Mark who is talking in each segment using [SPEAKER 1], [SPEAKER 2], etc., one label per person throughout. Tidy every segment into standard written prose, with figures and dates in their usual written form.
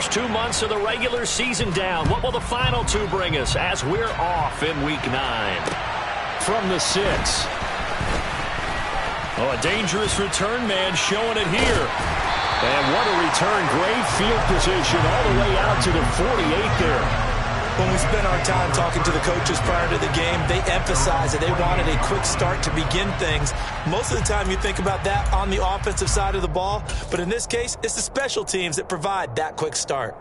[SPEAKER 1] first 2 months of the regular season down. What will the final two bring us as we're off in Week 9? From the 6. Oh, a dangerous return man showing it here. And what a return. Great field position all the way out to the 48 there.
[SPEAKER 2] When we spent our time talking to the coaches prior to the game, they emphasized that they wanted a quick start to begin things. Most of the time you think about that on the offensive side of the ball, but in this case, it's the special teams that provide that quick start.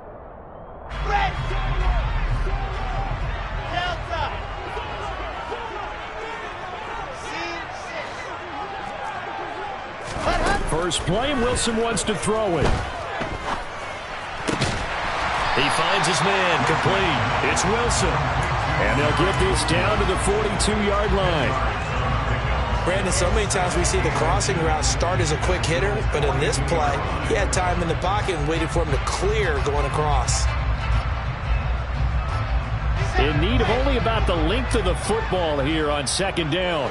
[SPEAKER 1] First play, Wilson wants to throw it. He finds his man, complete. It's Wilson. And they'll get this down to the 42-yard line.
[SPEAKER 2] Brandon, so many times we see the crossing route start as a quick hitter, but in this play, he had time in the pocket and waited for him to clear going across.
[SPEAKER 1] In need of only about the length of the football here on second down.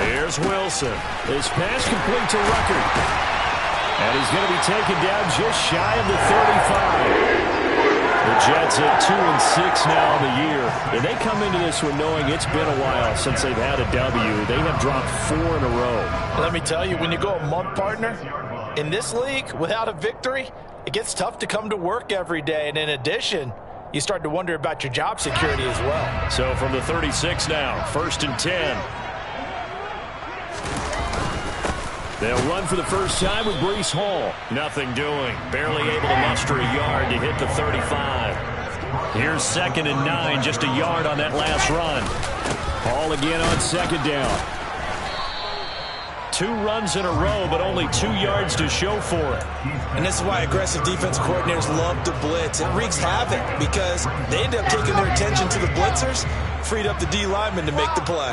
[SPEAKER 1] Here's Wilson. His pass complete to Rucker. And he's going to be taken down just shy of the 35. The Jets at 2-6 now on the year. And they come into this one knowing it's been a while since they've had a W. They have dropped 4 in a row.
[SPEAKER 2] Let me tell you, when you go a month, partner, in this league, without a victory, it gets tough to come to work every day. And in addition, you start to wonder about your job security as well.
[SPEAKER 1] So from the 36 now, 1st and 10. They'll run for the first time with Breece Hall. Nothing doing. Barely able to muster a yard to hit the 35. Here's 2nd and 9, just a yard on that last run. Hall again on 2nd down. 2 runs in a row, but only 2 yards to show for it.
[SPEAKER 2] And this is why aggressive defense coordinators love to blitz. It wreaks havoc because they end up taking their attention to the blitzers, freed up the D lineman to make the play.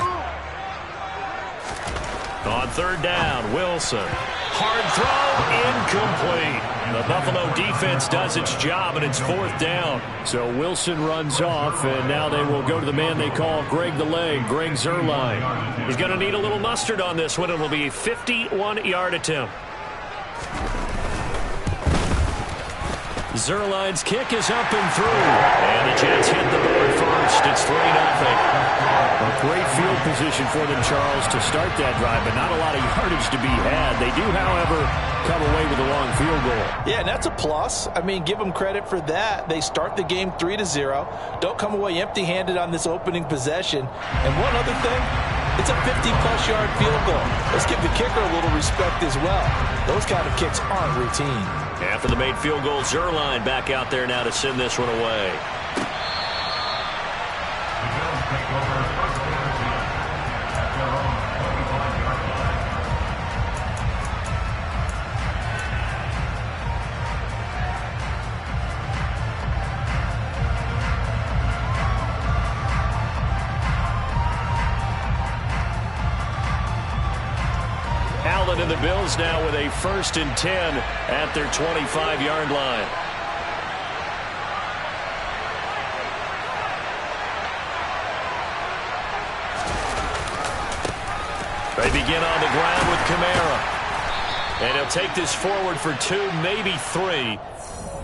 [SPEAKER 1] On 3rd down, Wilson. Hard throw, incomplete. The Buffalo defense does its job, and it's 4th down. So Wilson runs off, and now they will go to the man they call Greg the Leg, Greg Zuerlein. He's going to need a little mustard on this one. It will be a 51-yard attempt. Zuerlein's kick is up and through. And the Jets hit the board first. It's 3-0. A great field position for them, Charles, to start that drive, but not a lot of yardage to be had. They do, however, come away with a long field goal.
[SPEAKER 2] Yeah, and that's a plus. I mean, give them credit for that. They start the game 3-0. Don't come away empty-handed on this opening possession. And one other thing, it's a 50-plus yard field goal. Let's give the kicker a little respect as well. Those kind of kicks aren't routine.
[SPEAKER 1] After the made field goal, Zuerlein back out there now to send this one away. And the Bills now with a 1st and 10 at their 25-yard line. They begin on the ground with Kamara. And he'll take this forward for 2, maybe 3.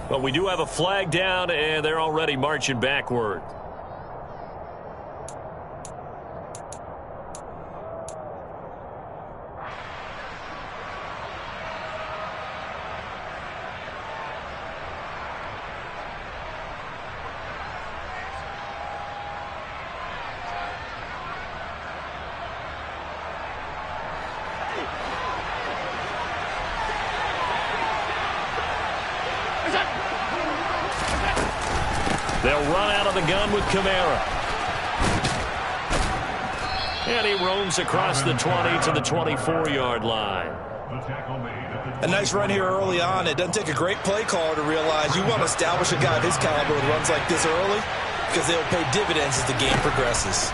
[SPEAKER 1] But we do have a flag down, and they're already marching backward. They'll run out of the gun with Kamara. And he roams across the 20 to the 24-yard line.
[SPEAKER 2] A nice run here early on. It doesn't take a great play caller to realize you want to establish a guy of his caliber with runs like this early because they'll pay dividends as the game progresses.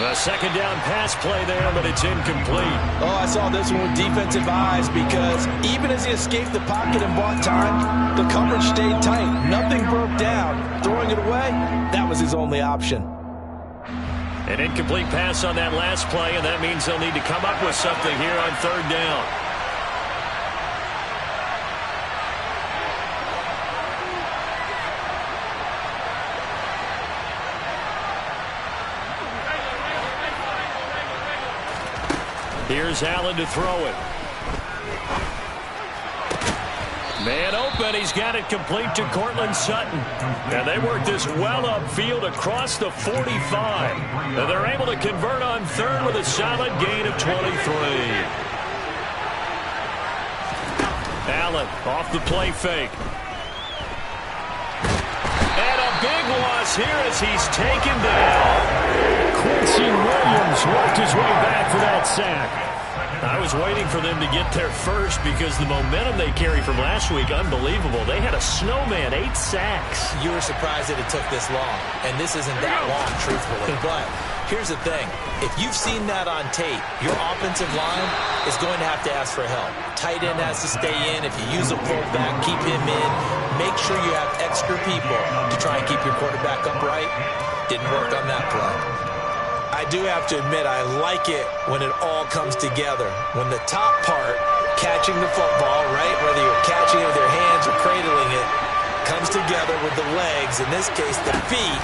[SPEAKER 1] A second down pass play there, but it's incomplete.
[SPEAKER 2] Oh, I saw this one with defensive eyes because even as he escaped the pocket and bought time, the coverage stayed tight. Nothing broke down. Throwing it away, that was his only option.
[SPEAKER 1] An incomplete pass on that last play, and that means they'll need to come up with something here on third down. Here's Allen to throw it. Man open. He's got it complete to Cortland Sutton. And they work this well upfield across the 45. And they're able to convert on third with a solid gain of 23. Allen off the play fake. And a big loss here as he's taken down. Quincy Williams worked his way back for that sack. I was waiting for them to get there first because the momentum they carry from last week, unbelievable. They had a snowman, 8 sacks.
[SPEAKER 2] You were surprised that it took this long, and this isn't that long, truthfully. But here's the thing. If you've seen that on tape, your offensive line is going to have to ask for help. Tight end has to stay in. If you use a fullback, keep him in. Make sure you have extra people to try and keep your quarterback upright. Didn't work on that play. I do have to admit, I like it when it all comes together. When the top part, catching the football, right, whether you're catching it with your hands or cradling it, comes together with the legs, in this case the feet,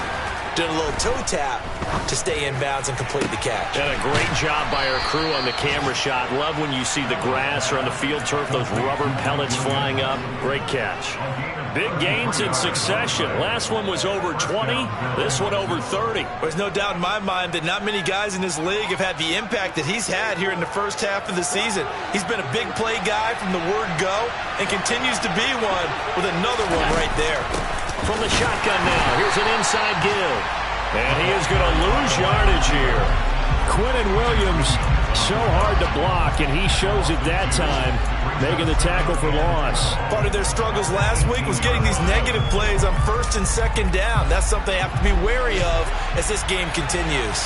[SPEAKER 2] doing a little toe tap to stay in bounds and complete the catch.
[SPEAKER 1] And a great job by our crew on the camera shot. Love when you see the grass or on the field turf, those rubber pellets flying up. Great catch. Big gains in succession. Last one was over 20. This one over 30.
[SPEAKER 2] There's no doubt in my mind that not many guys in this league have had the impact that he's had here in the first half of the season. He's been a big play guy from the word go and continues to be one with another one right there.
[SPEAKER 1] From the shotgun now, here's an inside give. And he is going to lose yardage here. Quinnen Williams, so hard to block, and he shows it that time, making the tackle for loss.
[SPEAKER 2] Part of their struggles last week was getting these negative plays on first and second down. That's something they have to be wary of as this game continues.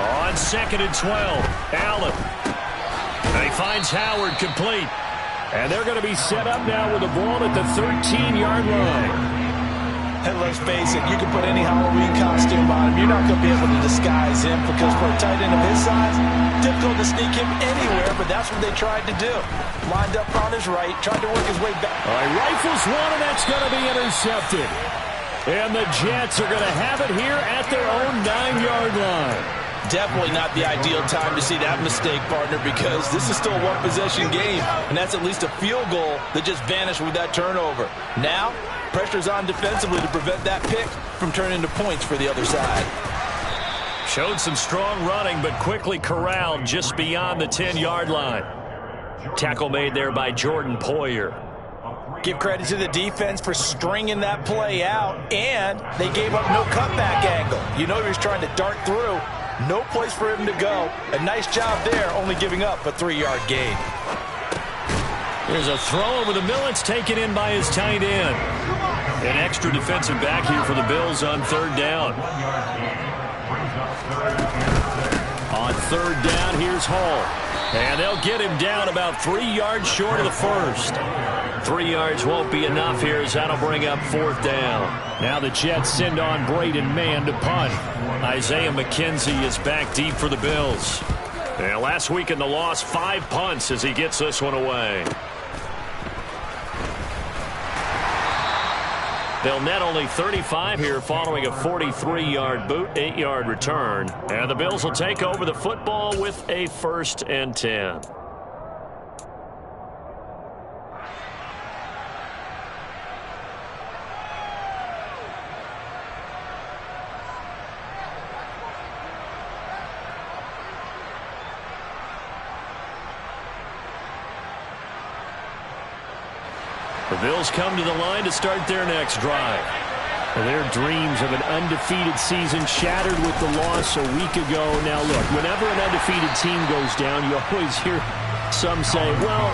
[SPEAKER 1] On 2nd and 12, Allen. And he finds Howard complete. And they're going to be set up now with the ball at the 13-yard line.
[SPEAKER 2] And let's face it, you can put any Halloween costume on him. You're not going to be able to disguise him because for a tight end of his size, difficult to sneak him anywhere, but that's what they tried to do. Lined up on his right, tried to work his way back.
[SPEAKER 1] All right, rifles one, and that's going to be intercepted. And the Jets are going to have it here at their own 9-yard line.
[SPEAKER 2] Definitely not the ideal time to see that mistake, partner, because this is still a one-possession game, and that's at least a field goal that just vanished with that turnover. Now, pressure's on defensively to prevent that pick from turning into points for the other side.
[SPEAKER 1] Showed some strong running, but quickly corralled just beyond the 10-yard line. Tackle made there by Jordan Poyer.
[SPEAKER 2] Give credit to the defense for stringing that play out, and they gave up no cutback angle. You know he was trying to dart through. No place for him to go. A nice job there, only giving up a 3-yard gain.
[SPEAKER 1] There's a throw over the middle. It's taken in by his tight end. An extra defensive back here for the Bills on third down. On third down, here's Hall. And they'll get him down about 3 yards short of the first. 3 yards won't be enough here as that'll bring up fourth down. Now the Jets send on Braden Mann to punt. Isaiah McKenzie is back deep for the Bills. And last week in the loss, 5 punts as he gets this one away. They'll net only 35 here following a 43-yard boot, 8-yard return. And the Bills will take over the football with a 1st and 10. The Bills come to the line to start their next drive. Their dreams of an undefeated season shattered with the loss a week ago. Now look, whenever an undefeated team goes down, you always hear some say, well,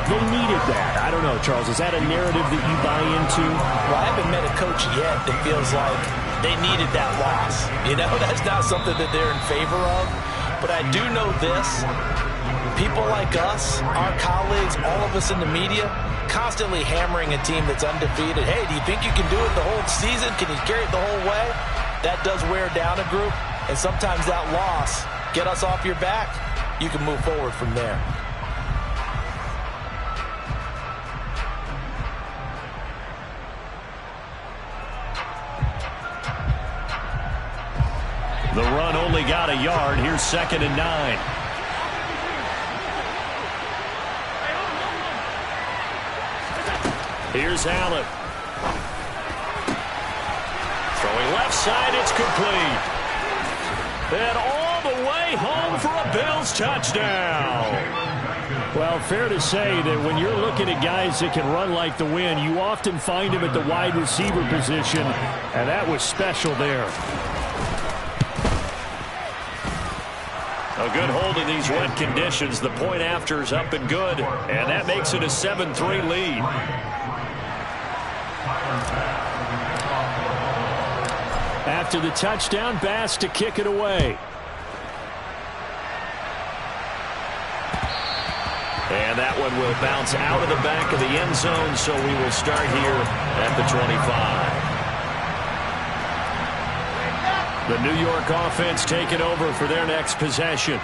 [SPEAKER 1] they needed that. I don't know, Charles. Is that a narrative that you buy into?
[SPEAKER 2] Well, I haven't met a coach yet that feels like they needed that loss. You know, that's not something that they're in favor of. But I do know this. People like us, our colleagues, all of us in the media, constantly hammering a team that's undefeated. Hey, do you think you can do it the whole season? Can you carry it the whole way? That does wear down a group. And sometimes that loss, get us off your back, you can move forward from there.
[SPEAKER 1] The run only got a yard. Here's 2nd and 9. Here's Allen. Throwing left side, it's complete. And all the way home for a Bills touchdown. Well, fair to say that when you're looking at guys that can run like the wind, you often find them at the wide receiver position, and that was special there. A good hold in these wet conditions. The point after is up and good, and that makes it a 7-3 lead. After the touchdown, Bass to kick it away. And that one will bounce out of the back of the end zone, so we will start here at the 25. The New York offense taking over for their next possession.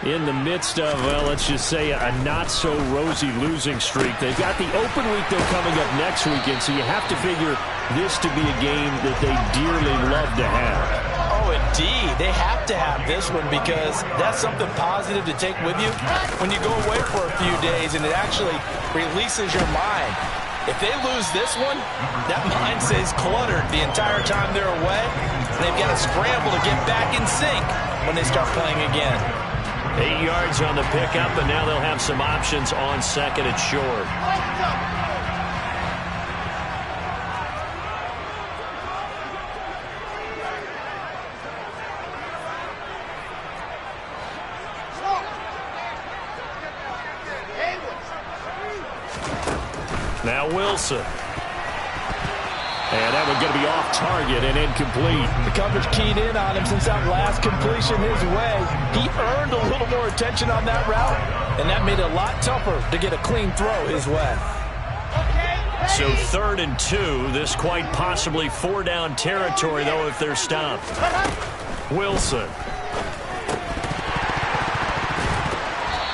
[SPEAKER 1] In the midst of, well, let's just say a not-so-rosy losing streak. They've got the open week, though, coming up next weekend, so you have to figure this to be a game that they dearly love to have.
[SPEAKER 2] Oh, indeed. They have to have this one because that's something positive to take with you when you go away for a few days, and it actually releases your mind. If they lose this one, that mind stays cluttered the entire time they're away, and they've got to scramble to get back in sync when they start playing again.
[SPEAKER 1] 8 yards on the pickup, and now they'll have some options on 2nd and short. Now Wilson. And that one's going to be off target and incomplete.
[SPEAKER 2] The coverage keyed in on him since that last completion his way. He earned a little more attention on that route, and that made it a lot tougher to get a clean throw his way.
[SPEAKER 1] So 3rd and 2. This quite possibly 4-down territory, though, if they're stopped. Wilson.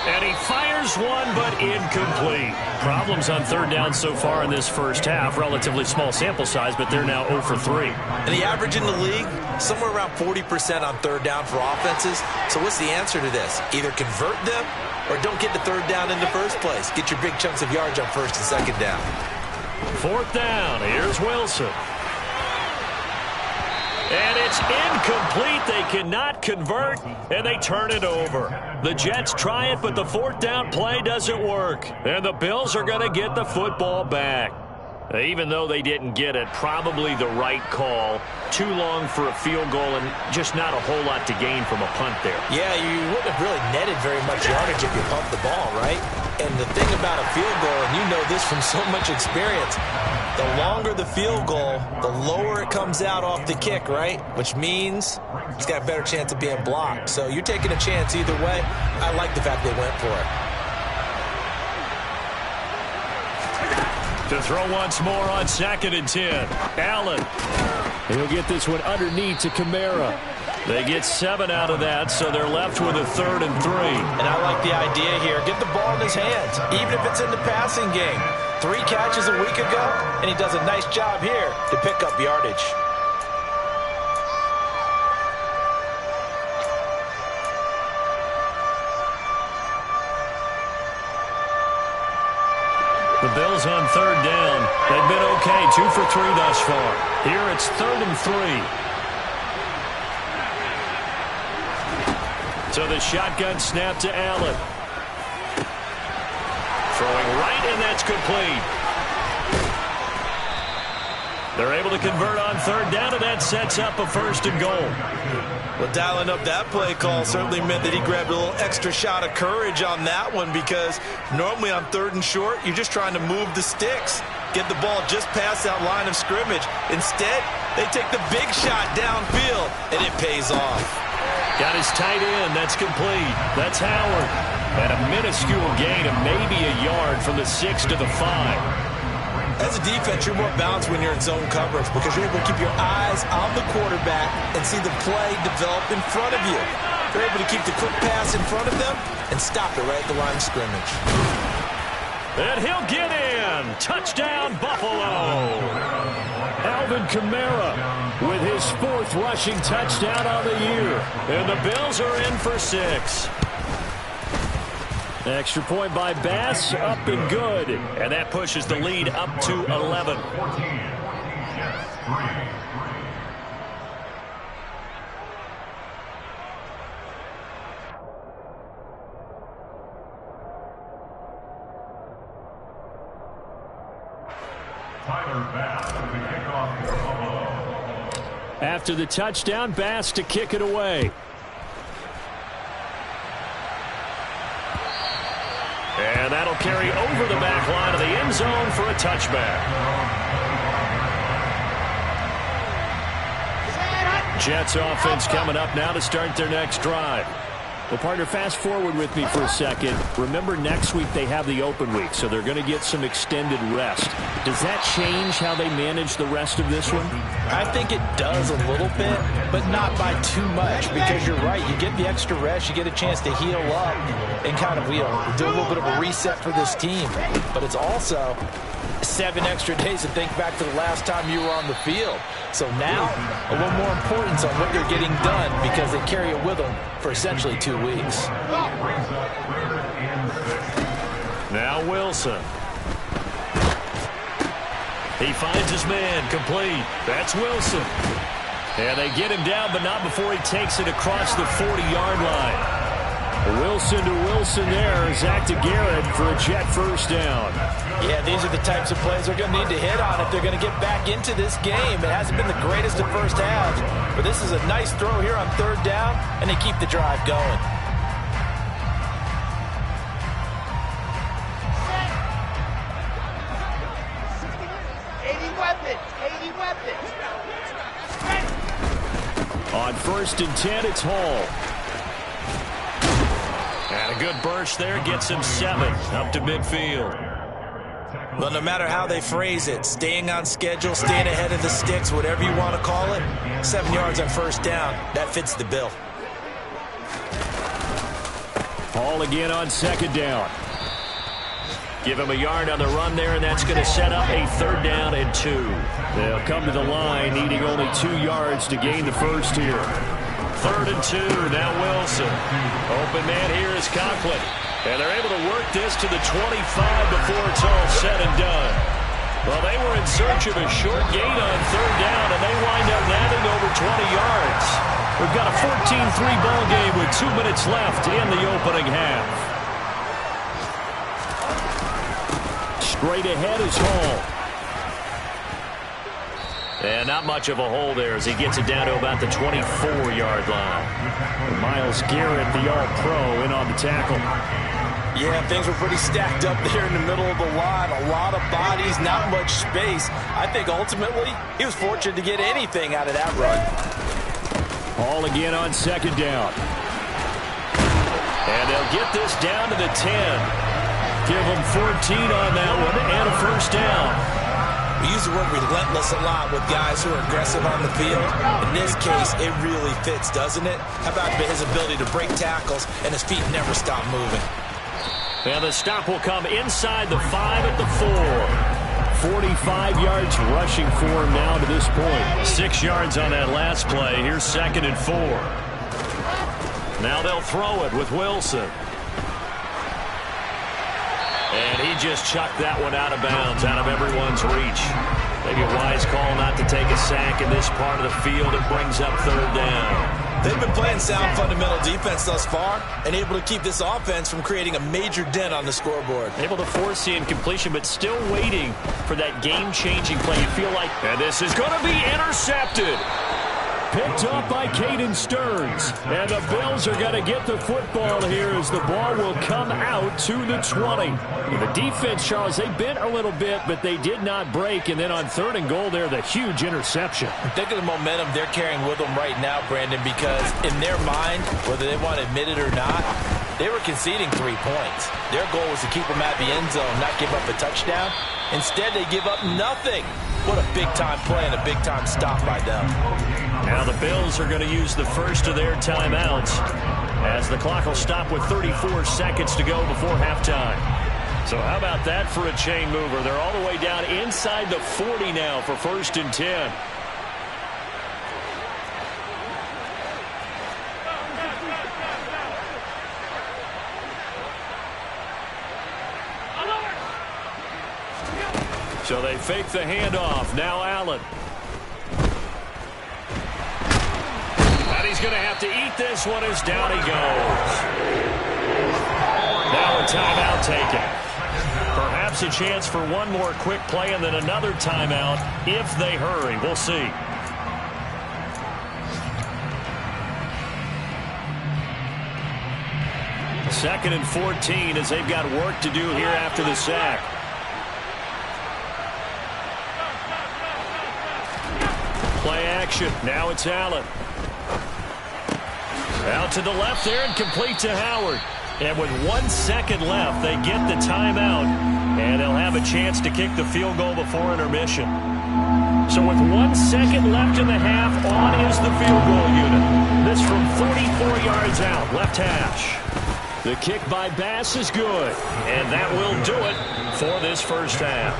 [SPEAKER 1] And he fires one, but incomplete. Problems on 3rd down so far in this first half. Relatively small sample size, but they're now 0 for 3.
[SPEAKER 3] And the average in the league, somewhere around 40% on 3rd down for offenses. So what's the answer to this? Either convert them or don't get to 3rd down in the first place. Get your big chunks of yards on 1st and 2nd down.
[SPEAKER 1] 4th down. Here's Wilson. And it's incomplete. They cannot convert, and they turn it over. The Jets try it, but the 4th down play doesn't work. And the Bills are going to get the football back. Even though they didn't get it, probably the right call. Too long for a field goal and just not a whole lot to gain from a punt there.
[SPEAKER 3] Yeah, you wouldn't have really netted very much yardage if you pumped the ball, right? And the thing about a field goal, and you know this from so much experience, the longer the field goal, the lower it comes out off the kick, right? Which means it's got a better chance of being blocked. So you're taking a chance either way. I like the fact they went for it.
[SPEAKER 1] To throw once more on 2nd and 10. Allen. He'll get this one underneath to Kamara. They get 7 out of that, so they're left with a 3rd and 3.
[SPEAKER 2] And I like the idea here. Get the ball in his hands, even if it's in the passing game. 3 catches a week ago, and he does a nice job here to pick up yardage.
[SPEAKER 1] The Bills on 3rd down. They've been okay, 2 for 3 thus far. Here it's 3rd and 3. So the shotgun snap to Allen. Throwing right, and that's complete. They're able to convert on third down, and that sets up a 1st and goal.
[SPEAKER 3] Well, dialing up that play call certainly meant that he grabbed a little extra shot of courage on that one, because normally on 3rd and short, you're just trying to move the sticks, get the ball just past that line of scrimmage. Instead, they take the big shot downfield, and it pays off.
[SPEAKER 1] Got his tight end. That's complete. That's Howard. And a minuscule gain of maybe a yard from the 6 to the 5.
[SPEAKER 3] As a defense, you're more balanced when you're in zone coverage because you're able to keep your eyes on the quarterback and see the play develop in front of you. You're able to keep the quick pass in front of them and stop it right at the line of scrimmage.
[SPEAKER 1] And he'll get in. Touchdown, Buffalo. Alvin Kamara with his 4th rushing touchdown on the year. And the Bills are in for 6. Extra point by Bass, up and good. And that pushes the lead up to 11. After the touchdown, Bass to kick it away. And that'll carry over the back line of the end zone for a touchback. Jets offense coming up now to start their next drive. Well, partner, fast forward with me for a second. Remember, next week they have the open week, so they're going to get some extended rest. Does that change how they manage the rest of this one?
[SPEAKER 2] I think it does a little bit, but not by too much, because you're right. You get the extra rest. You get a chance to heal up and kind of do a little bit of a reset for this team. But it's also 7 extra days to think back to the last time you were on the field. So now, a little more importance on what you're getting done, because they carry it with them for essentially 2 weeks.
[SPEAKER 1] Now Wilson. He finds his man, complete. That's Wilson. And they get him down, but not before he takes it across the 40-yard line. Wilson to Wilson there. Zach to Garrett for a Jet 1st down.
[SPEAKER 2] Yeah, these are the types of plays they're going to need to hit on if they're going to get back into this game. It hasn't been the greatest of first halves, but this is a nice throw here on 3rd down, and they keep the drive going.
[SPEAKER 1] On 1st and 10, it's Hall. And a good burst there gets him 7 up to midfield.
[SPEAKER 3] Well, no matter how they phrase it, staying on schedule, staying ahead of the sticks, whatever you want to call it, 7 yards on 1st down, that fits the bill.
[SPEAKER 1] Hall again on 2nd down. Give him a yard on the run there, and that's going to set up a 3rd down and 2. They'll come to the line, needing only 2 yards to gain the 1st here. 3rd and 2, now Wilson. Open man here is Conklin. And they're able to work this to the 25 before it's all said and done. Well, they were in search of a short gain on 3rd down, and they wind up nabbing over 20 yards. We've got a 14-3 ball game with 2 minutes left in the opening half. Straight ahead is Hall. And not much of a hole there as he gets it down to about the 24-yard line. Myles Garrett, the All-Pro, in on the tackle.
[SPEAKER 2] Yeah, things were pretty stacked up there in the middle of the line. A lot of bodies, not much space. I think ultimately he was fortunate to get anything out of that run.
[SPEAKER 1] Hall again on 2nd down. And they'll get this down to the 10. Give them 14 on that one and a 1st down.
[SPEAKER 3] We use the word relentless a lot with guys who are aggressive on the field. In this case, it really fits, doesn't it? How about his ability to break tackles and his feet never stop moving?
[SPEAKER 1] And the stop will come inside the 5 at the 4. 45 yards rushing for him now to this point. 6 yards on that last play. Here's 2nd and 4. Now they'll throw it with Wilson. And he just chucked that one out of bounds, out of everyone's reach. Maybe a wise call not to take a sack in this part of the field. It brings up 3rd down.
[SPEAKER 3] They've been playing sound fundamental defense thus far and able to keep this offense from creating a major dent on the scoreboard.
[SPEAKER 1] Able to force the incompletion, but still waiting for that game-changing play. You feel like, and this is going to be intercepted. Picked up by Caden Stearns. And the Bills are going to get the football here as the ball will come out to the 20. The defense, Charles, they bent a little bit, but they did not break. And then on 3rd and goal there, the huge interception.
[SPEAKER 2] Think of the momentum they're carrying with them right now, Brandon, because in their mind, whether they want to admit it or not, they were conceding 3 points. Their goal was to keep them at the end zone, not give up a touchdown. Instead, they give up nothing. What a big-time play and a big-time stop by them.
[SPEAKER 1] Now the Bills are going to use the first of their timeouts as the clock will stop with 34 seconds to go before halftime. So how about that for a chain mover? They're all the way down inside the 40 now for 1st and 10. So they fake the handoff. Now Allen. And he's going to have to eat this one as down he goes. Now a timeout taken. Perhaps a chance for one more quick play and then another timeout if they hurry. We'll see. Second and 14 as they've got work to do here after the sack. Play action. Now it's Allen. Out to the left there and complete to Howard. And with 1 second left, they get the timeout. And they'll have a chance to kick the field goal before intermission. So with 1 second left in the half, on is the field goal unit. This from 44 yards out, left hash. The kick by Bass is good. And that will do it for this first half.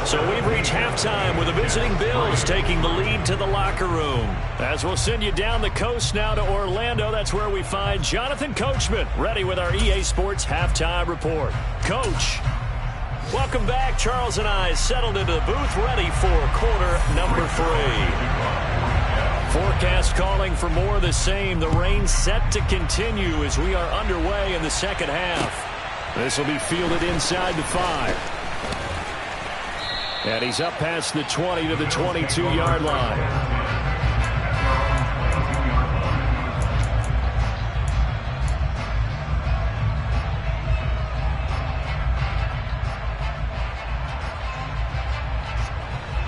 [SPEAKER 1] So we've reached halftime with the visiting Bills taking the lead to the locker room. As we'll send you down the coast now to Orlando, that's where we find Jonathan Coachman ready with our EA Sports Halftime Report. Coach, welcome back. Charles and I settled into the booth ready for quarter number 3. Forecast calling for more of the same. The rain set to continue as we are underway in the second half. This will be fielded inside the 5. And he's up past the 20 to the 22-yard line.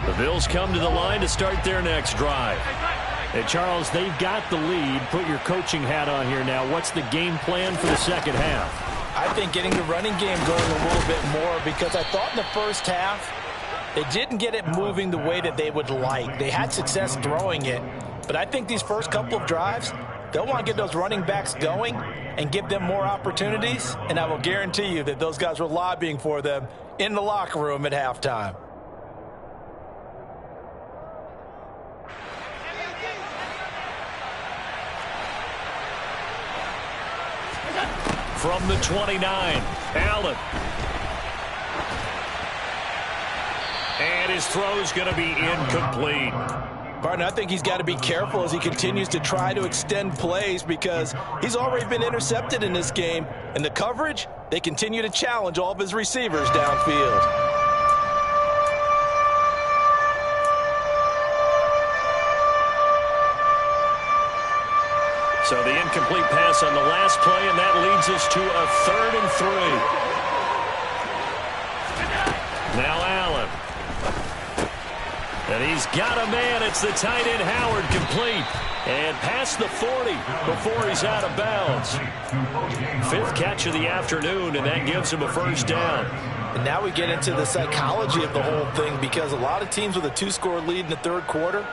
[SPEAKER 1] The Bills come to the line to start their next drive. And Charles, they've got the lead. Put your coaching hat on here now. What's the game plan for the second half?
[SPEAKER 2] I think getting the running game going a little bit more, because I thought in the first half they didn't get it moving the way that they would like. They had success throwing it, but I think these first couple of drives, they'll want to get those running backs going and give them more opportunities, and I will guarantee you that those guys were lobbying for them in the locker room at halftime.
[SPEAKER 1] From the 29, Allen. And his throw is going to be incomplete.
[SPEAKER 2] Barton, I think he's got to be careful as he continues to try to extend plays, because he's already been intercepted in this game. And the coverage, they continue to challenge all of his receivers downfield.
[SPEAKER 1] So the incomplete pass on the last play, and that leads us to a 3rd and 3. Now Allen. And he's got a man. It's the tight end Howard, complete. And past the 40 before he's out of bounds. 5th catch of the afternoon, and that gives him a first down.
[SPEAKER 2] And now we get into the psychology of the whole thing, because a lot of teams with a 2-score lead in the third quarter,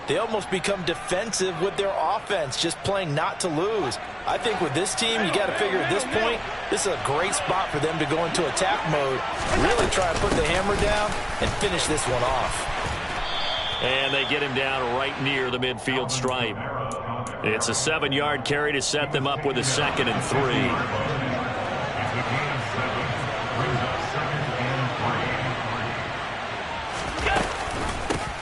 [SPEAKER 2] they almost become defensive with their offense, just playing not to lose. I think with this team, you got to figure at this point, this is a great spot for them to go into attack mode, really try to put the hammer down and finish this one off.
[SPEAKER 1] And they get him down right near the midfield stripe. It's a 7-yard carry to set them up with a 2nd and 3.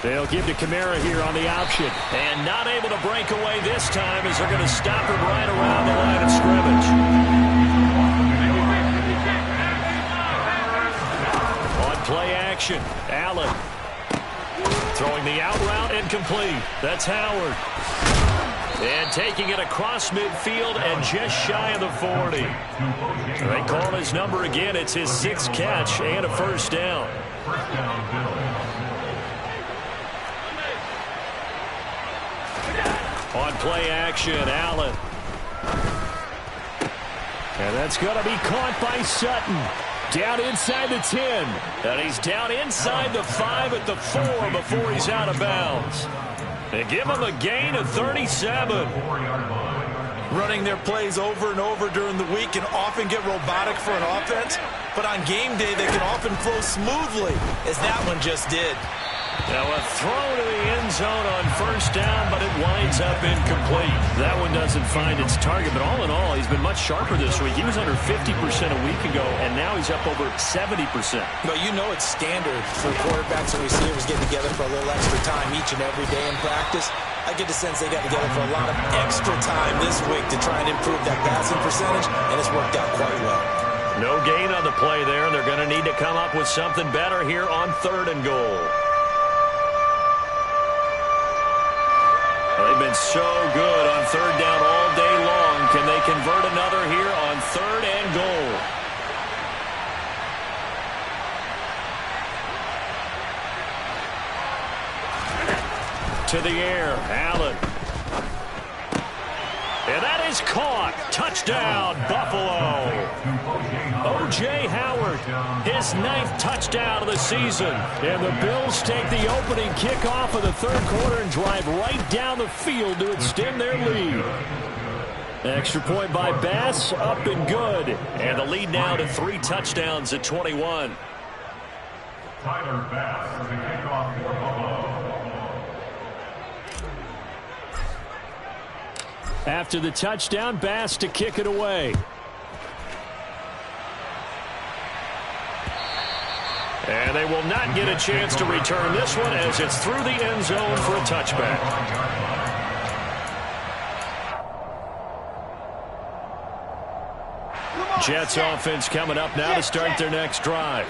[SPEAKER 1] They'll give to Kamara here on the option. And not able to break away this time as they're going to stop him right around the line of scrimmage. On play action, Allen. Throwing the out route incomplete. That's Howard. And taking it across midfield and just shy of the 40. They call his number again. It's his 6th catch and a first down. On play action, Allen. And that's going to be caught by Sutton. Down inside the 10. And he's down inside the 5 at the 4 before he's out of bounds. They give him a gain of 37.
[SPEAKER 2] Running their plays over and over during the week can often get robotic for an offense, but on game day they can often flow smoothly, as that one just did.
[SPEAKER 1] Now a throw to the end zone on first down, but it winds up incomplete. That one doesn't find its target, but all in all, he's been much sharper this week. He was under 50% a week ago, and now he's up over 70%.
[SPEAKER 3] But you know it's standard for quarterbacks and receivers getting together for a little extra time each and every day in practice. I get the sense they got together for a lot of extra time this week to try and improve that passing percentage, and it's worked out quite well.
[SPEAKER 1] No gain on the play there. They're going to need to come up with something better here on 3rd and goal. They've been so good on 3rd down all day long. Can they convert another here on 3rd and goal? To the air, Allen. And that is caught. Touchdown, Buffalo. O.J. Howard, his 9th touchdown of the season. And the Bills take the opening kickoff of the 3rd quarter and drive right down the field to extend their lead. Extra point by Bass, up and good. And the lead now to 3 touchdowns at 21.
[SPEAKER 4] Tyler Bass for the kickoff for Buffalo.
[SPEAKER 1] After the touchdown, Bass to kick it away. And they will not get a chance to return this one as it's through the end zone for a touchback. Jets offense coming up now to start their next drive.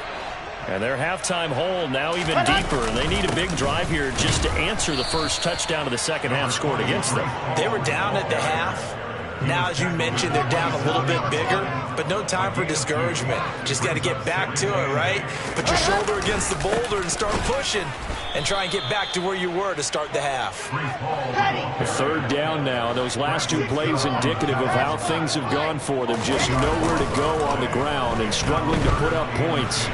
[SPEAKER 1] And their halftime hole now even deeper, and they need a big drive here just to answer the first touchdown of the second half scored against them.
[SPEAKER 3] They were down at the half. Now, as you mentioned, they're down a little bit bigger, but no time for discouragement. Just got to get back to it, right? Put your shoulder against the boulder and start pushing and try and get back to where you were to start the half.
[SPEAKER 1] 3rd down now. Those last 2 plays indicative of how things have gone for them. Just nowhere to go on the ground and struggling to put up points.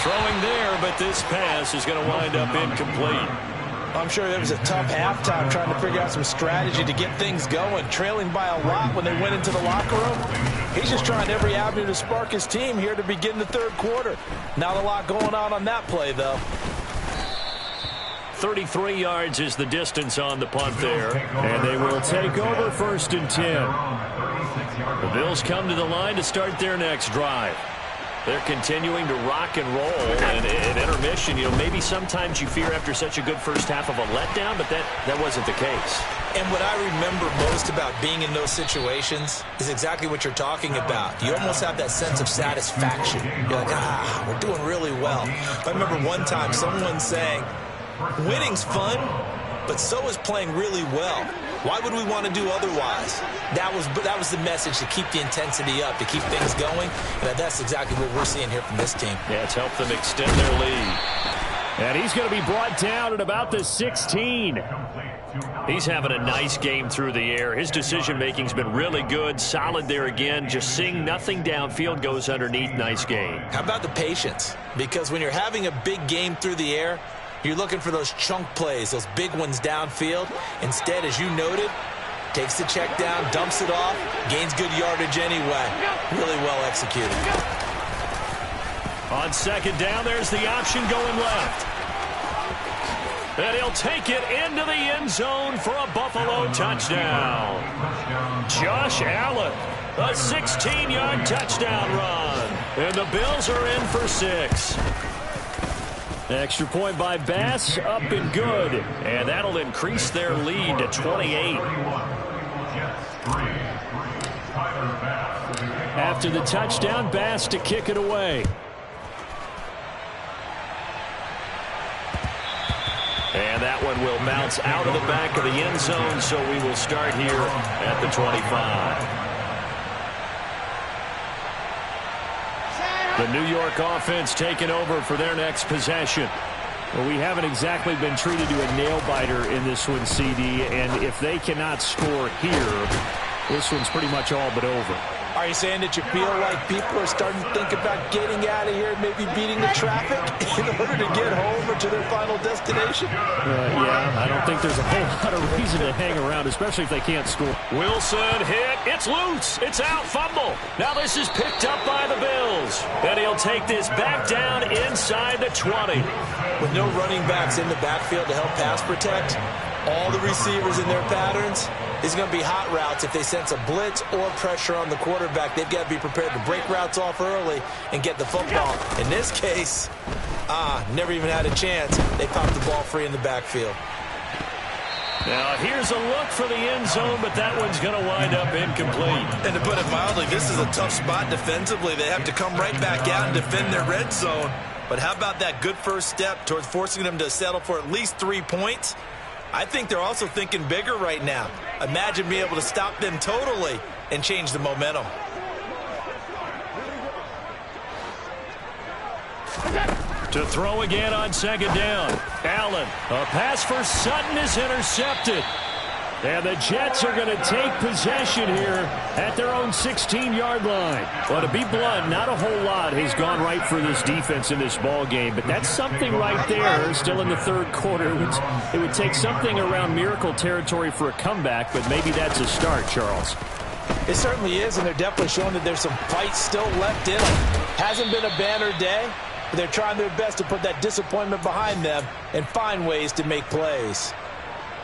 [SPEAKER 1] Throwing there, but this pass is going to wind up incomplete.
[SPEAKER 2] I'm sure there was a tough halftime trying to figure out some strategy to get things going. Trailing by a lot when they went into the locker room. He's just trying every avenue to spark his team here to begin the 3rd quarter. Not a lot going on that play, though.
[SPEAKER 1] 33 yards is the distance on the punt there. And they will take over 1st and 10. The Bills come to the line to start their next drive. They're continuing to rock and roll, and at intermission, maybe sometimes you fear after such a good first half of a letdown, but that wasn't the case.
[SPEAKER 3] And what I remember most about being in those situations is exactly what you're talking about. You almost have that sense of satisfaction. You're like, we're doing really well. I remember one time someone saying, winning's fun, but so is playing really well. Why would we want to do otherwise? That was the message, to keep the intensity up, to keep things going. And that's exactly what we're seeing here from this team.
[SPEAKER 1] Yeah, it's helped them extend their lead. And he's going to be brought down at about the 16. He's having a nice game through the air. His decision-making's been really good, solid there again. Just seeing nothing downfield goes underneath. Nice game.
[SPEAKER 3] How about the patience? Because when you're having a big game through the air, you're looking for those chunk plays, those big ones downfield. Instead, as you noted, takes the check down, dumps it off, gains good yardage anyway. Really well executed.
[SPEAKER 1] On 2nd down, there's the option going left. And he'll take it into the end zone for a Buffalo touchdown. Josh Allen, a 16-yard touchdown run. And the Bills are in for 6. Extra point by Bass, up and good. And that'll increase their lead to 28. After the touchdown, Bass to kick it away. And that one will bounce out of the back of the end zone, so we will start here at the 25. The New York offense taking over for their next possession. Well, we haven't exactly been treated to a nail-biter in this one, CD, and if they cannot score here, this one's pretty much all but over.
[SPEAKER 2] Are you saying that you feel like people are starting to think about getting out of here and maybe beating the traffic in order to get home or to their final destination?
[SPEAKER 1] Yeah, I don't think there's a whole lot of reason to hang around, especially if they can't score. Wilson hit. It's loose. It's out. Fumble. Now this is picked up by the Bills. And he'll take this back down inside the 20.
[SPEAKER 3] With no running backs in the backfield to help pass protect, all the receivers in their patterns, is going to be hot routes. If they sense a blitz or pressure on the quarterback, they've got to be prepared to break routes off early and get the football. In this case, never even had a chance. They popped the ball free in the backfield.
[SPEAKER 1] Now here's a look for the end zone, but that one's going to wind up incomplete.
[SPEAKER 3] And to put it mildly, this is a tough spot defensively. They have to come right back out and defend their red zone. But how about that good first step towards forcing them to settle for at least 3 points? I think they're also thinking bigger right now. Imagine being able to stop them totally and change the momentum.
[SPEAKER 1] To throw again on second down. Allen, a pass for Sutton is intercepted. And the Jets are going to take possession here at their own 16-yard line. Well, to be blunt, not a whole lot has gone right for this defense in this ball game, but that's something right there. Still in the third quarter. It would take something around miracle territory for a comeback, but maybe that's a start, Charles.
[SPEAKER 2] It certainly is, and they're definitely showing that there's some fight still left in them. Hasn't been a banner day, but they're trying their best to put that disappointment behind them and find ways to make plays.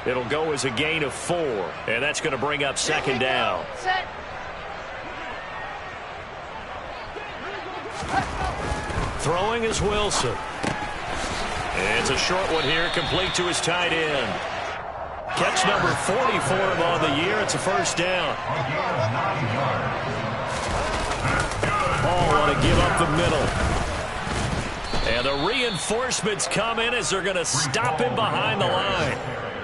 [SPEAKER 1] It'll go as a gain of 4, and that's going to bring up second down. Throwing is Wilson. It's a short one here, complete to his tight end. Catch number 40 for him on the year. It's a first down. Oh, want to give up the middle. And the reinforcements come in as they're going to stop him behind the line.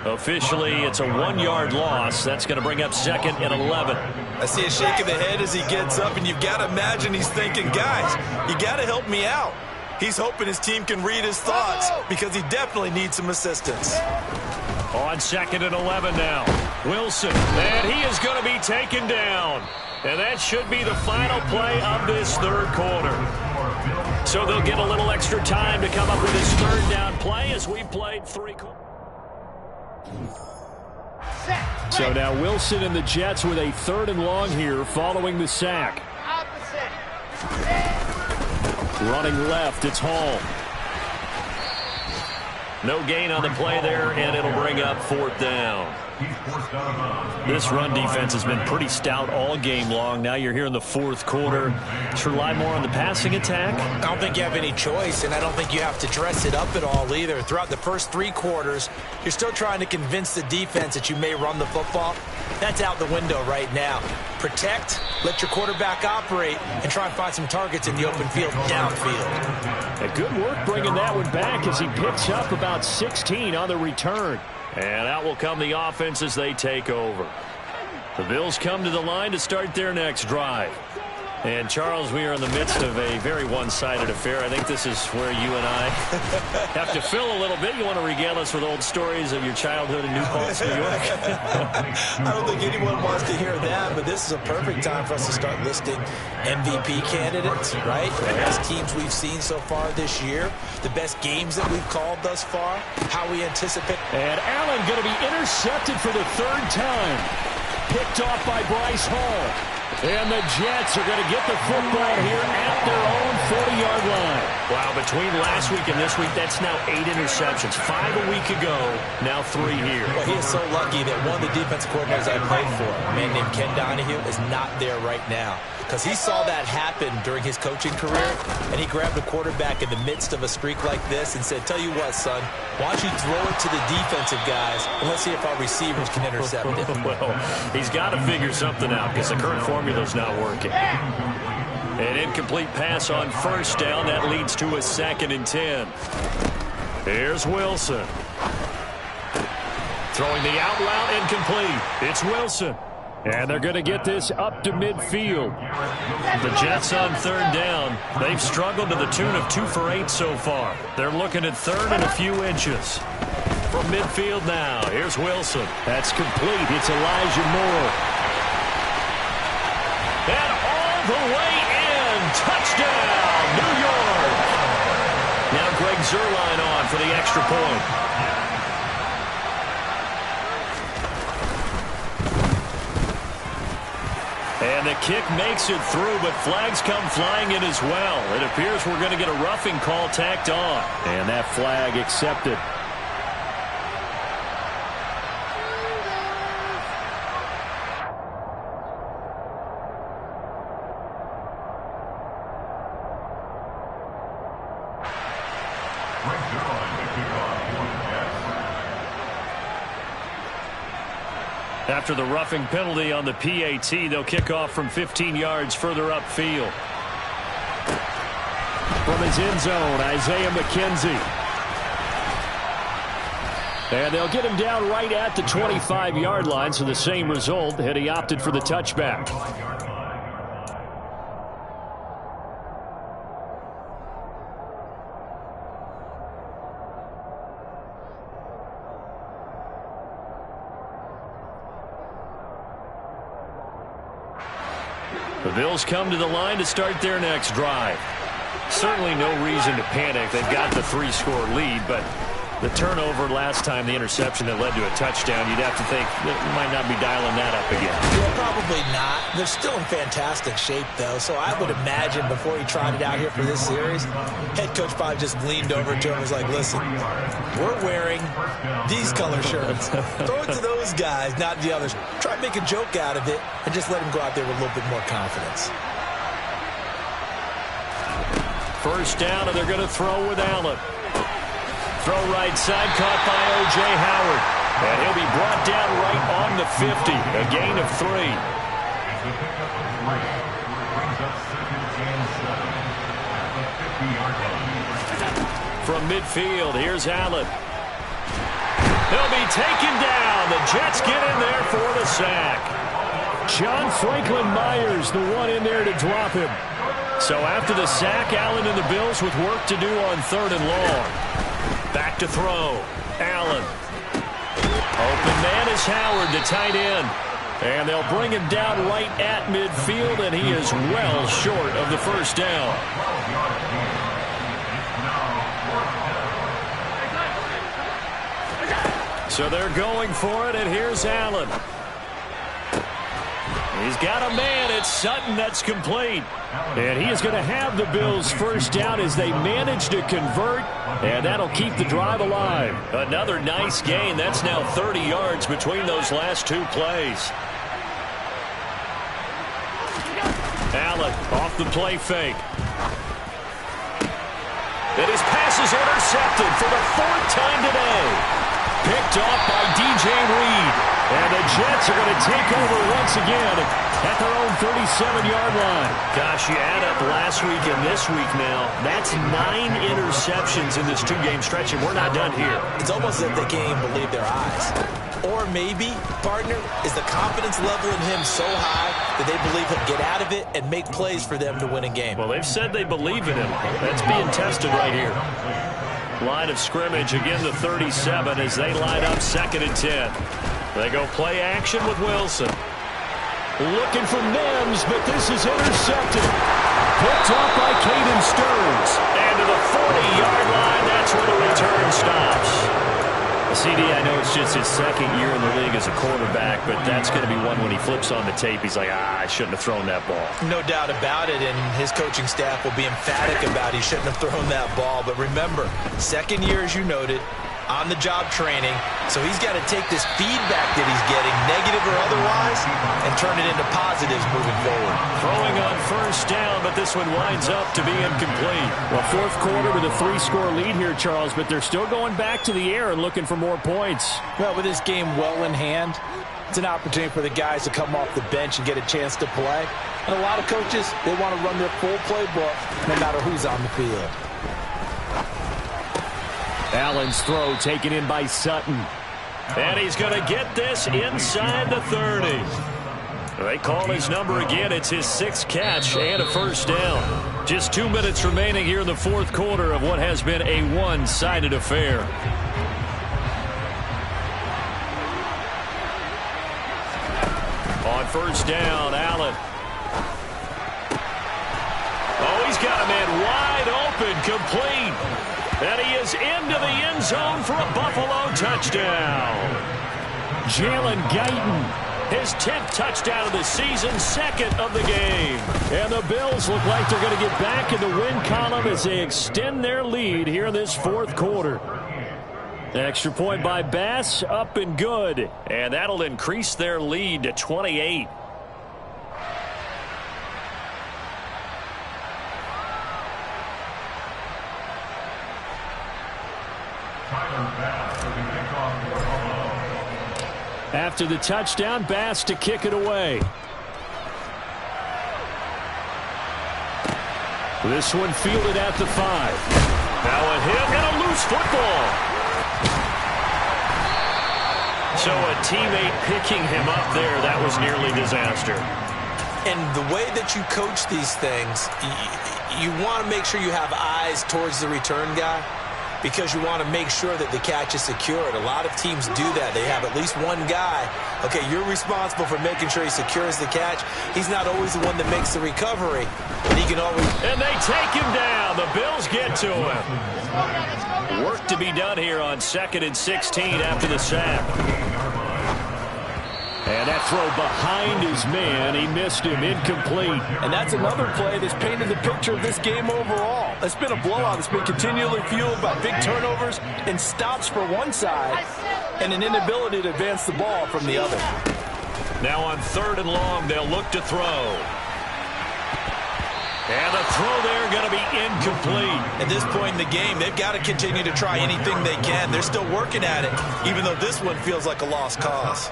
[SPEAKER 1] Officially, it's a 1-yard loss. That's going to bring up second and 11.
[SPEAKER 3] I see a shake of the head as he gets up, and you've got to imagine he's thinking, guys, you got to help me out. He's hoping his team can read his thoughts because he definitely needs some assistance.
[SPEAKER 1] On second and 11 now. Wilson, and he is going to be taken down. And that should be the final play of this third quarter. So they'll get a little extra time to come up with this third down play as we played 3 quarters. So now Wilson and the Jets with a 3rd and long here following the sack. Running left, it's Hall. No gain on the play there, and it'll bring up 4th down. This run defense has been pretty stout all game long. Now you're here in the 4th quarter. To rely more on the passing attack?
[SPEAKER 3] I don't think you have any choice, and I don't think you have to dress it up at all either. Throughout the first 3 quarters, you're still trying to convince the defense that you may run the football. That's out the window right now. Protect, let your quarterback operate, and try and find some targets in the open field downfield.
[SPEAKER 1] And good work bringing that one back as he picks up about 16 on the return. And out will come the offense as they take over. The Bills come to the line to start their next drive. And, Charles, we are in the midst of a very one-sided affair. I think this is where you and I have to fill a little bit. You want to regale us with old stories of your childhood in New Paltz, New York?
[SPEAKER 3] I don't think anyone wants to hear that, but this is a perfect time for us to start listing MVP candidates, right? The best teams we've seen so far this year, the best games that we've called thus far, how we anticipate.
[SPEAKER 1] And Allen going to be intercepted for the 3rd time. Picked off by Bryce Hall. And the Jets are going to get the football here at their own 40-yard line. Wow, between last week and this week, that's now 8 interceptions. 5 a week ago, now 3 here.
[SPEAKER 3] Well, he is so lucky that one of the defensive coordinators I played for, a man named Ken Donahue, is not there right now. Because he saw that happen during his coaching career, and he grabbed a quarterback in the midst of a streak like this and said, tell you what, son, why don't you throw it to the defensive guys, and let's see if our receivers can intercept it.
[SPEAKER 1] Well, he's got to figure something out because the current formula's not working. An incomplete pass on first down. That leads to a 2nd and 10. Here's Wilson. Throwing the out route, incomplete. It's Wilson. And they're going to get this up to midfield. The Jets on 3rd down. They've struggled to the tune of 2 for 8 so far. They're looking at 3rd and a few inches. From midfield now, here's Wilson. That's complete. It's Elijah Moore. And all the way in. Touchdown, New York. Now Greg Zuerlein on for the extra point. And the kick makes it through, but flags come flying in as well. It appears we're going to get a roughing call tacked on. And that flag accepted. After the roughing penalty on the PAT, they'll kick off from 15 yards further upfield. From his end zone, Isaiah McKenzie. And they'll get him down right at the 25-yard line, so the same result, and he opted for the touchback. The Bills come to the line to start their next drive. Certainly no reason to panic. They've got the 3-score lead, but the turnover last time, the interception that led to a touchdown, you'd have to think that you might not be dialing that up again.
[SPEAKER 3] Yeah, probably not. They're still in fantastic shape, though, so I would imagine before he tried it out here for this series, head coach probably just leaned over to him and was like, listen, we're wearing these color shirts. Throw it to those guys, not the others. Try to make a joke out of it and just let him go out there with a little bit more confidence.
[SPEAKER 1] First down, and they're going to throw with Allen. Throw right side, caught by O.J. Howard. And he'll be brought down right on the 50. A gain of 3. From midfield, here's Allen. He'll be taken down. The Jets get in there for the sack. John Franklin Myers, the one in there to drop him. So after the sack, Allen and the Bills with work to do on 3rd and long. Back to throw. Allen. Open man is Howard, the tight end. And they'll bring him down right at midfield, and he is well short of the first down. So they're going for it, and here's Allen. He's got a man. It's Sutton. That's complete. And he is going to have the Bills first down as they manage to convert, and that'll keep the drive alive. Another nice gain. That's now 30 yards between those last 2 plays. Allen off the play fake. And his pass is intercepted for the 4th time today. Picked off by DJ Reed. And the Jets are going to take over once again at their own 37-yard line. Gosh, you add up last week and this week now, that's 9 interceptions in this 2-game stretch, and we're not done here.
[SPEAKER 3] It's almost as if they can't even believe their eyes. Or maybe, partner, is the confidence level in him so high that they believe he'll get out of it and make plays for them to win a game.
[SPEAKER 1] Well, they've said they believe in him. That's being tested right here. Line of scrimmage again to 37 as they line up 2nd and 10. They go play action with Wilson. Looking for Mims, but this is intercepted. Picked off by Caden Stearns. And to the 40-yard line, that's where the return stops. CD, I know it's just his second year in the league as a quarterback, but that's going to be one when he flips on the tape, he's like, I shouldn't have thrown that ball.
[SPEAKER 3] No doubt about it, and his coaching staff will be emphatic about he shouldn't have thrown that ball. But remember, second year, as you noted, on-the-job training, so he's got to take this feedback that he's getting, negative or otherwise, and turn it into positives moving forward.
[SPEAKER 1] Throwing on first down, but this one winds up to be incomplete. Well, fourth quarter with a 3-score lead here, Charles, but they're still going back to the air and looking for more points.
[SPEAKER 2] Well, with this game well in hand, it's an opportunity for the guys to come off the bench and get a chance to play. And a lot of coaches, they want to run their full playbook no matter who's on the field.
[SPEAKER 1] Allen's throw taken in by Sutton. And he's going to get this inside the 30. They call his number again. It's his 6th catch and a first down. Just 2 minutes remaining here in the fourth quarter of what has been a one-sided affair. On first down, Allen. Oh, he's got a man wide open, complete. And he is into the end zone for a Buffalo touchdown. Jalen Guyton, his 10th touchdown of the season, 2nd of the game. And the Bills look like they're going to get back in the win column as they extend their lead here in this fourth quarter. Extra point by Bass, up and good. And that'll increase their lead to 28. After the touchdown, Bass to kick it away. This one fielded at the 5. Now a hit and a loose football. So a teammate picking him up there, that was nearly disaster.
[SPEAKER 3] And the way that you coach these things, you want to make sure you have eyes towards the return guy, because you want to make sure that the catch is secured. A lot of teams do that. They have at least one guy. Okay, you're responsible for making sure he secures the catch. He's not always the one that makes the recovery, but he can always...
[SPEAKER 1] And they take him down. The Bills get to him. Work to be done here on 2nd and 16 after the sack. And that throw behind his man, he missed him, incomplete.
[SPEAKER 2] And that's another play that's painted the picture of this game overall. It's been a blowout. It's been continually fueled by big turnovers and stops for one side and an inability to advance the ball from the other.
[SPEAKER 1] Now on 3rd and long, they'll look to throw. And the throw there going to be incomplete.
[SPEAKER 3] At this point in the game, they've got to continue to try anything they can. They're still working at it, even though this one feels like a lost cause.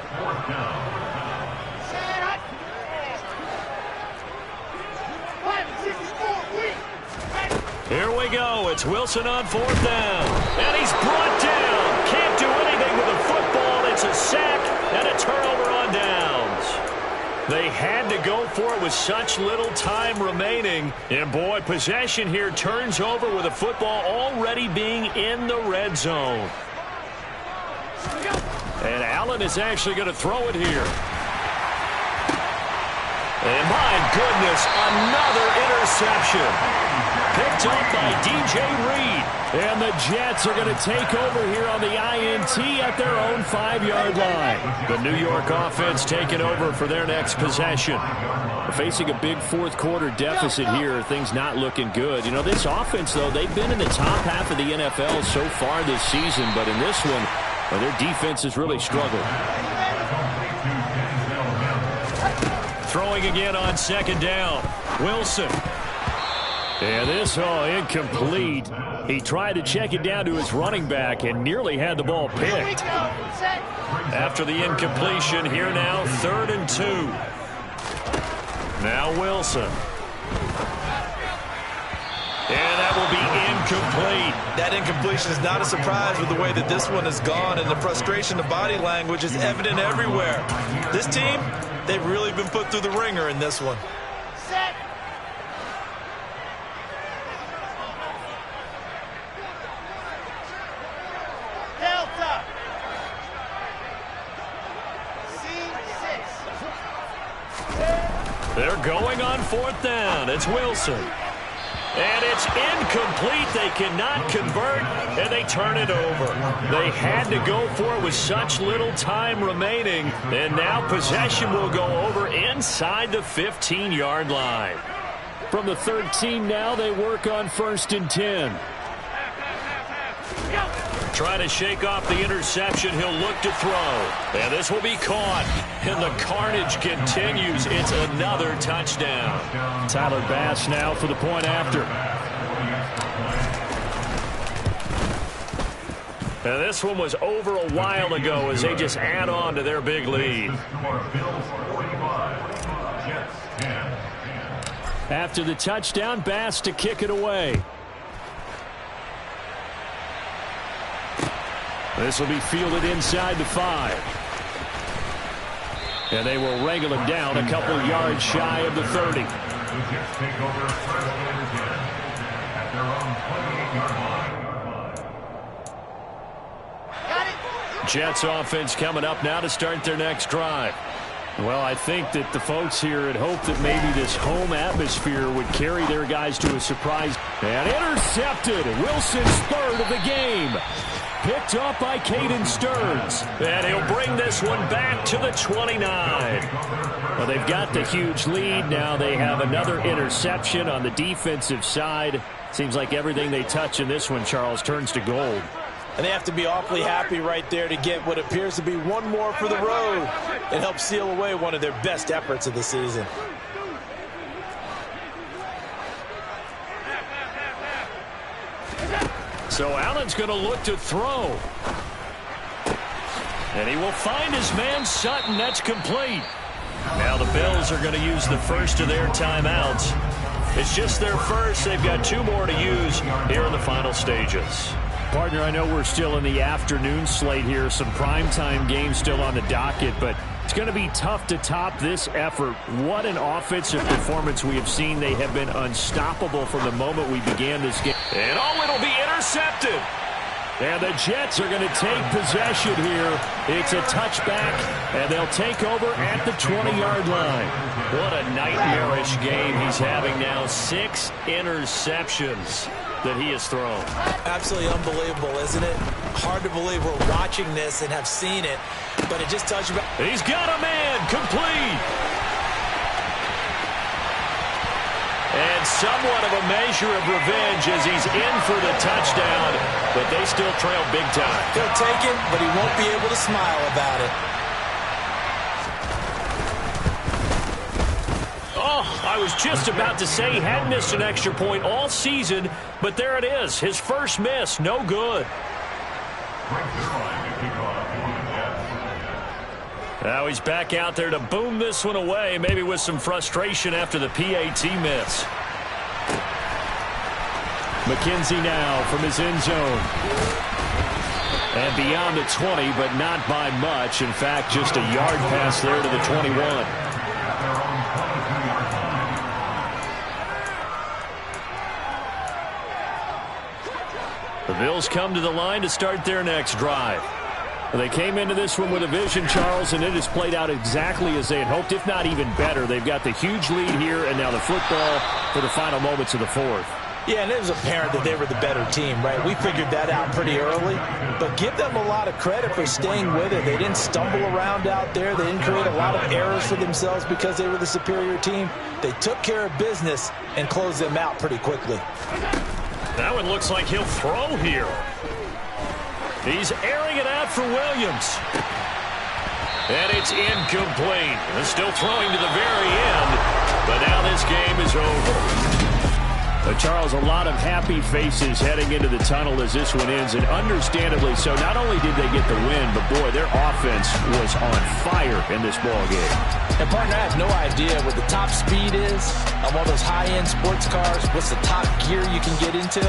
[SPEAKER 1] Here we go. It's Wilson on 4th down. And he's brought down. Can't do anything with a football. It's a sack and a turnover on downs. They had to go for it with such little time remaining. And, boy, possession here turns over with a football already being in the red zone. And Allen is actually going to throw it here. And, my goodness, another interception. Picked up by DJ Reed. And the Jets are going to take over here on the INT at their own 5-yard line. The New York offense taking over for their next possession. We're facing a big fourth quarter deficit here. Things not looking good. You know, this offense, though, they've been in the top half of the NFL so far this season. But in this one, well, their defense has really struggled. Throwing again on 2nd down. Wilson. And this, incomplete. He tried to check it down to his running back and nearly had the ball picked. After the incompletion, here now, 3rd and 2. Now Wilson. And that will be incomplete.
[SPEAKER 3] That incompletion is not a surprise with the way that this one has gone, and the frustration of body language is evident everywhere. This team, they've really been put through the ringer in this one.
[SPEAKER 1] They're going on 4th down. It's Wilson. And it's incomplete. They cannot convert, and they turn it over. They had to go for it with such little time remaining, and now possession will go over inside the 15-yard line. From the 13 now, they work on 1st and 10. Trying to shake off the interception. He'll look to throw. And this will be caught. And the carnage continues. It's another touchdown. Tyler Bass now for the point after. And this one was over a while ago as they just add on to their big lead. After the touchdown, Bass to kick it away. This will be fielded inside the 5. And they will wrangle him down a couple yards shy of the 30. Jets offense coming up now to start their next drive. Well, I think that the folks here had hoped that maybe this home atmosphere would carry their guys to a surprise. And intercepted. Wilson's 3rd of the game. Picked up by Caden Stearns. And he'll bring this one back to the 29. Well, they've got the huge lead. Now they have another interception on the defensive side. Seems like everything they touch in this one, Charles, turns to gold.
[SPEAKER 3] And they have to be awfully happy right there to get what appears to be one more for the road and help seal away one of their best efforts of the season.
[SPEAKER 1] So Allen's going to look to throw. And he will find his man Sutton. That's complete. Now the Bills are going to use the first of their timeouts. It's just their first. They've got 2 more to use here in the final stages. Partner, I know we're still in the afternoon slate here. Some primetime games still on the docket, but it's going to be tough to top this effort. What an offensive performance we have seen. They have been unstoppable from the moment we began this game. And it'll be intercepted. And the Jets are going to take possession here. It's a touchback, and they'll take over at the 20-yard line. What a nightmarish game he's having now. 6 interceptions that he has thrown.
[SPEAKER 3] Absolutely unbelievable, isn't it? Hard to believe we're watching this and have seen it, but it just tells you about...
[SPEAKER 1] He's got a man, complete. And somewhat of a measure of revenge as he's in for the touchdown, but they still trail big time.
[SPEAKER 3] He'll take it, but he won't be able to smile about it.
[SPEAKER 1] I was just about to say he had missed an extra point all season, but there it is. His first miss, no good. Now he's back out there to boom this one away, maybe with some frustration after the PAT miss. McKenzie now from his end zone. And beyond the 20, but not by much. In fact, just a yard pass there to the 21. The Bills come to the line to start their next drive. They came into this one with a vision, Charles, and it has played out exactly as they had hoped, if not even better. They've got the huge lead here, and now the football for the final moments of the 4th.
[SPEAKER 3] Yeah, and it was apparent that they were the better team, right? We figured that out pretty early, but give them a lot of credit for staying with it. They didn't stumble around out there. They didn't create a lot of errors for themselves because they were the superior team. They took care of business and closed them out pretty quickly.
[SPEAKER 1] That one looks like he'll throw here. He's airing it out for Williams. And it's incomplete. They're still throwing to the very end, but now this game is over. Charles, a lot of happy faces heading into the tunnel as this one ends, and understandably so. Not only did they get the win, but boy, their offense was on fire in this ball game.
[SPEAKER 3] And partner, I have no idea what the top speed is on one of those high-end sports cars. What's the top gear you can get into?